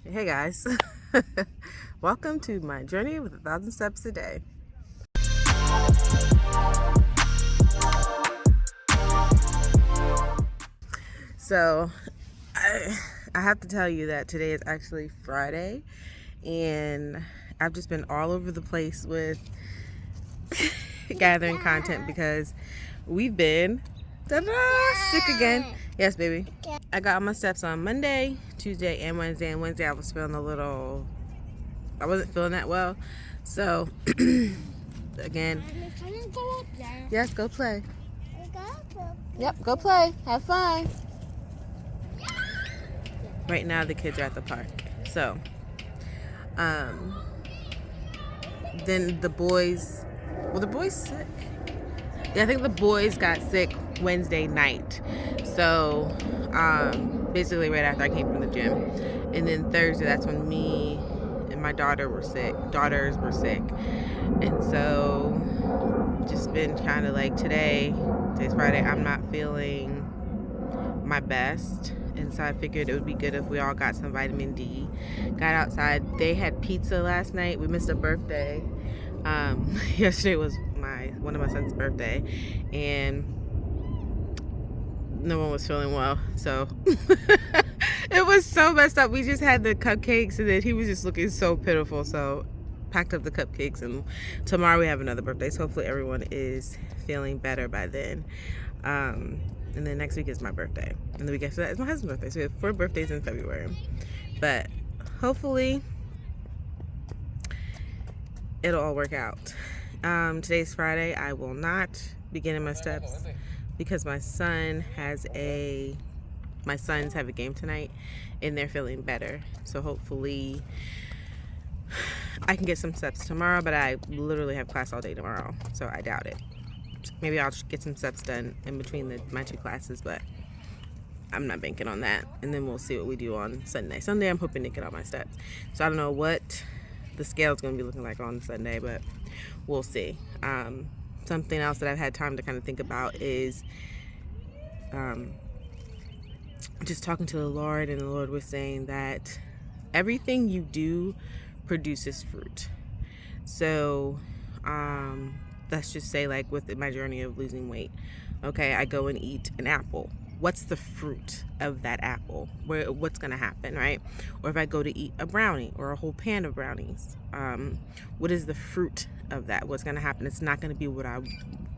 Hey guys, welcome to my journey with 1,000 steps a day. So, I have to tell you that today is actually Friday, and I've just been all over the place with gathering content because we've been sick again. Yes, baby. I got all my steps on Monday, Tuesday, and Wednesday. And Wednesday I was feeling I wasn't feeling that well. So, again, yes, go play. Yep, go play. Have fun. Right now the kids are at the park. So, then the boys sick. Yeah, I think the boys got sick Wednesday night. So, basically right after I came from the gym. And then Thursday, that's when me and my daughters were sick. And so, just been kind of like today's Friday, I'm not feeling my best. And so I figured it would be good if we all got some vitamin D. Got outside. They had pizza last night. We missed a birthday. Yesterday was one of my son's birthday, and no one was feeling well, so it was so messed up. We just had the cupcakes, and then he was just looking so pitiful, so packed up the cupcakes, and tomorrow we have another birthday, so hopefully everyone is feeling better by then. And then next week is my birthday, and the week after that is my husband's birthday, so we have 4 birthdays in February. But hopefully it'll all work out. Today's Friday. I will not be getting my steps because my sons have a game tonight and they're feeling better. So hopefully I can get some steps tomorrow, but I literally have class all day tomorrow, so I doubt it. Maybe I'll get some steps done in between my 2 classes, but I'm not banking on that. And then we'll see what we do on Sunday. Sunday, I'm hoping to get all my steps. So I don't know what the scale is going to be looking like on Sunday, but we'll see. Something else that I've had time to kind of think about is just talking to the Lord, and the Lord was saying that everything you do produces fruit. So let's just say, like with my journey of losing weight, okay, I go and eat an apple. What's the fruit of that apple? What's going to happen, right? Or if I go to eat a brownie or a whole pan of brownies, what is the fruit of that? What's going to happen? It's not going to be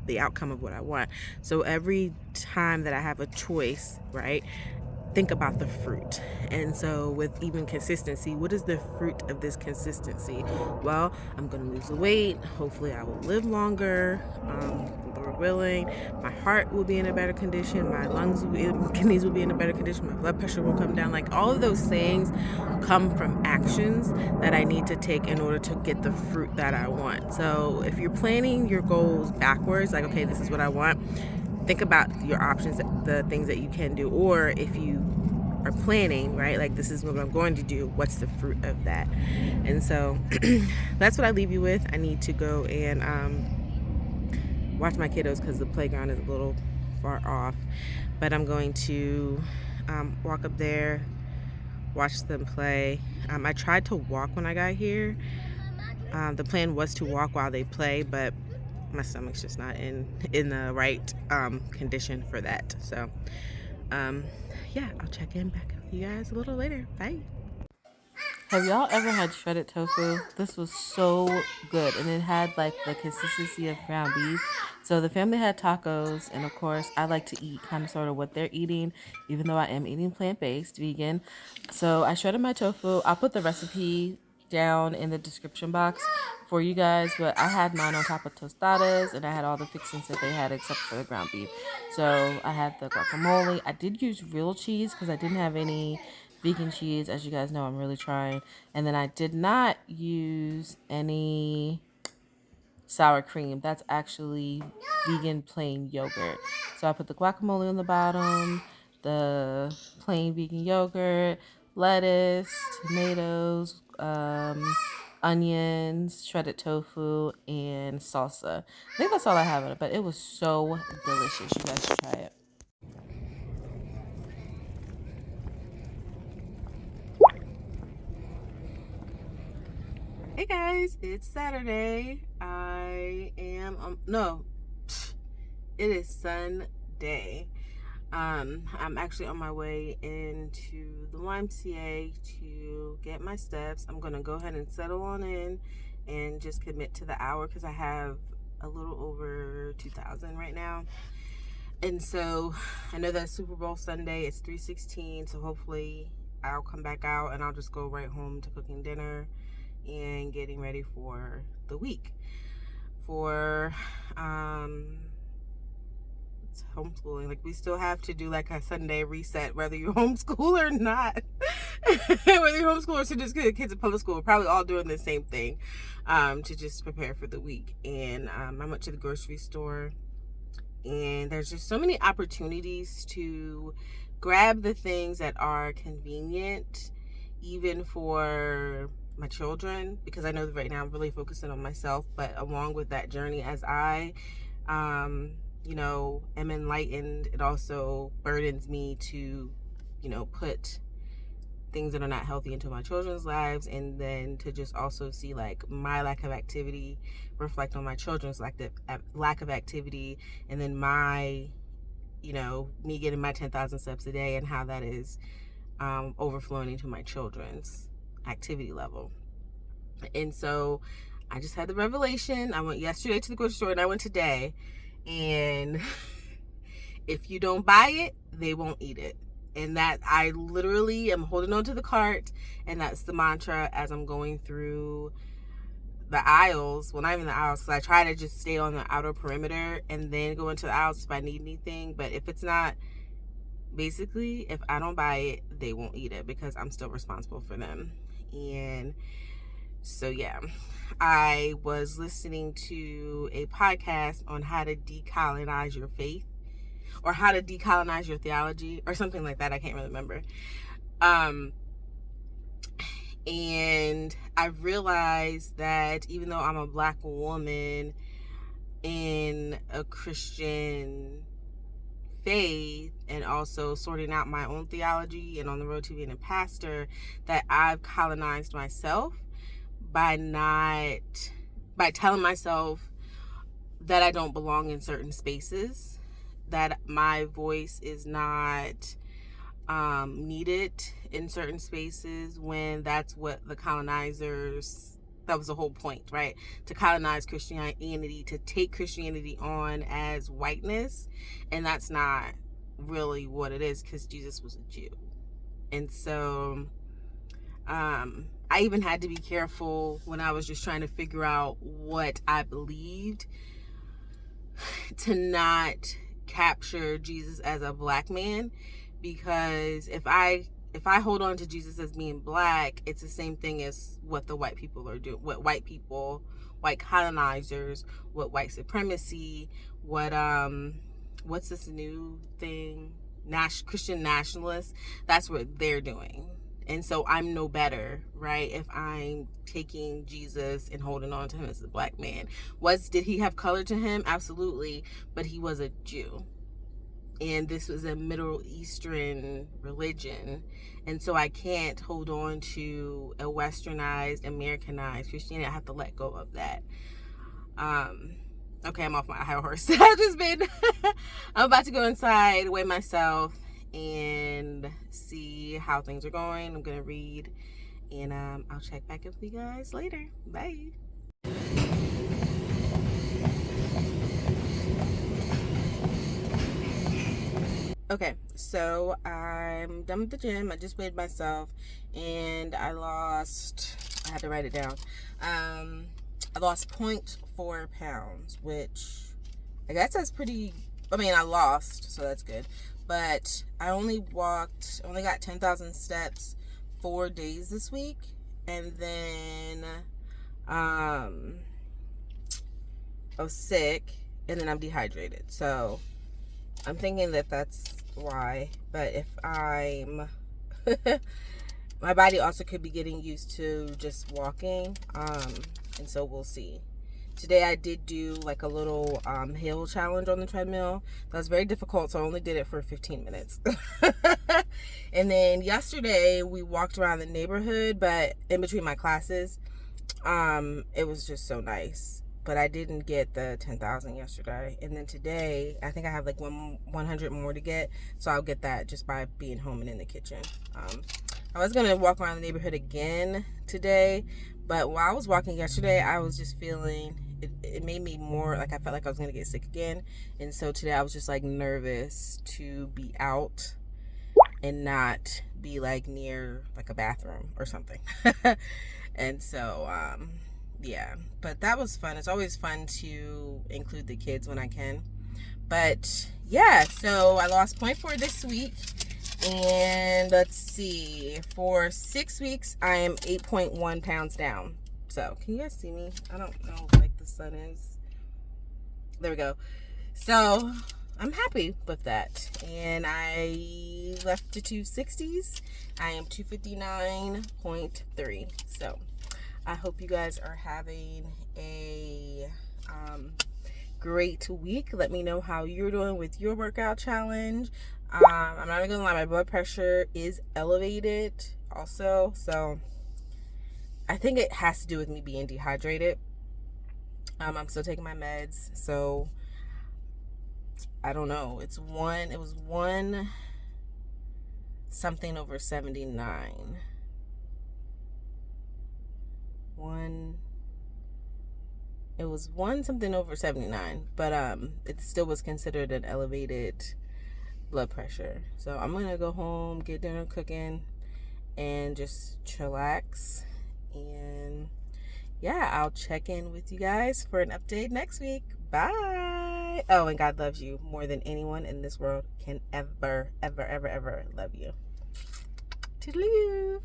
the outcome of what I want. So every time that I have a choice, right, think about the fruit. And so with even consistency, what is the fruit of this consistency? Well, I'm going to lose the weight. Hopefully I will live longer, Lord willing. My heart will be in a better condition. My kidneys will be in a better condition. My blood pressure will come down. Like, all of those things come from actions that I need to take in order to get the fruit that I want. So if you're planning your goals backwards, like, okay, this is what I want, think about your options, the things that you can do. Or if you are planning, right, like, this is what I'm going to do, what's the fruit of that? And so that's what I leave you with. I need to go and watch my kiddos because the playground is a little far off, but I'm going to walk up there, watch them play. I tried to walk when I got here. The plan was to walk while they play, but my stomach's just not in the right condition for that. So yeah, I'll check in back with you guys a little later. Bye. Have y'all ever had shredded tofu? This was so good, and it had like the consistency of ground beef. So the family had tacos, and of course I like to eat kind of sort of what they're eating, even though I am eating plant-based, vegan. So I shredded my tofu. I'll put the recipe down in the description box for you guys, but I had mine on top of tostadas, and I had all the fixings that they had except for the ground beef. So I had the guacamole. I did use real cheese because I didn't have any vegan cheese. As you guys know, I'm really trying. And then I did not use any sour cream. That's actually vegan plain yogurt. So I put the guacamole on the bottom, the plain vegan yogurt, lettuce, tomatoes, onions, shredded tofu, and salsa. I think that's all I have in it, but it was so delicious. You guys should try it. Hey guys, it's Saturday. It is Sunday. I'm actually on my way into the YMCA to get my steps. I'm gonna go ahead and settle on in and just commit to the hour because I have a little over 2,000 right now. And so I know that Super Bowl Sunday, it's 3:16, so hopefully I'll come back out and I'll just go right home to cooking dinner and getting ready for the week. For it's homeschooling. Like, we still have to do like a Sunday reset, whether you homeschool or not. Whether you homeschool or to just get kids in public school, we're probably all doing the same thing, to just prepare for the week. And I went to the grocery store, and there's just so many opportunities to grab the things that are convenient, even for my children, because I know that right now I'm really focusing on myself, but along with that journey, as I am enlightened, it also burdens me to put things that are not healthy into my children's lives, and then to just also see like my lack of activity reflect on my children's lack of activity, and then my me getting my 10,000 steps a day and how that is overflowing into my children's activity level. And so I just had the revelation. I went yesterday to the grocery store and I went today, and if you don't buy it, they won't eat it. And that I literally am holding on to the cart, and that's the mantra as I'm going through the aisles. Well, not even the aisles, because I try to just stay on the outer perimeter and then go into the aisles if I need anything. But if it's not, basically, if I don't buy it, they won't eat it, because I'm still responsible for them. And so, yeah, I was listening to a podcast on how to decolonize your faith, or how to decolonize your theology, or something like that. I can't really remember. And I realized that even though I'm a Black woman in a Christian faith, and also sorting out my own theology and on the road to being a pastor, that I've colonized myself by telling myself that I don't belong in certain spaces, that my voice is not needed in certain spaces, when that's what the colonizers, that was the whole point, right? To colonize Christianity, to take Christianity on as whiteness, and that's not really what it is, because Jesus was a Jew. And so I even had to be careful when I was just trying to figure out what I believed, to not capture Jesus as a Black man, because if I hold on to Jesus as being Black, it's the same thing as what the white people are doing, what white colonizers, what white supremacy, what's this new thing, Christian nationalists, that's what they're doing. And so I'm no better, right, if I'm taking Jesus and holding on to him as a Black man. Did he have color to him? Absolutely. But he was a Jew. And this was a Middle Eastern religion. And so I can't hold on to a westernized, Americanized Christianity. I have to let go of that. Okay, I'm off my high horse. I'm about to go inside, weigh myself, and see how things are going. I'm gonna read, and I'll check back with you guys later. Bye. Okay, so I'm done with the gym. I just weighed myself, and I had to write it down. I lost 0.4 pounds, which I guess that's pretty, I lost, so that's good. But I only got 10,000 steps 4 days this week. And then I was sick, and then I'm dehydrated. So I'm thinking that that's why. But if my body also could be getting used to just walking. And so we'll see. Today I did do like a little hill challenge on the treadmill. That was very difficult, so I only did it for 15 minutes. And then yesterday we walked around the neighborhood, but in between my classes. It was just so nice. But I didn't get the 10,000 yesterday. And then today, I think I have like 100 more to get. So I'll get that just by being home and in the kitchen. I was going to walk around the neighborhood again today. But while I was walking yesterday, I was just feeling, it made me more, like I felt like I was going to get sick again. And so today I was just like nervous to be out and not be like near like a bathroom or something. And so, yeah, but that was fun. It's always fun to include the kids when I can. But yeah, so I lost 0.4 this week. And let's see, for 6 weeks, I am 8.1 pounds down. So, can you guys see me? I don't know, like the sun is. There we go. So, I'm happy with that. And I left the 260s. I am 259.3. So, I hope you guys are having a great week. Let me know how you're doing with your workout challenge. I'm not even gonna lie, my blood pressure is elevated also. So, I think it has to do with me being dehydrated. I'm still taking my meds. So, I don't know. It was one something over 79. It was one something over 79, but it still was considered an elevated blood pressure. So I'm gonna go home, get dinner cooking, and just chillax. And yeah, I'll check in with you guys for an update next week. Bye. Oh, and God loves you more than anyone in this world can ever love you. Toodaloo.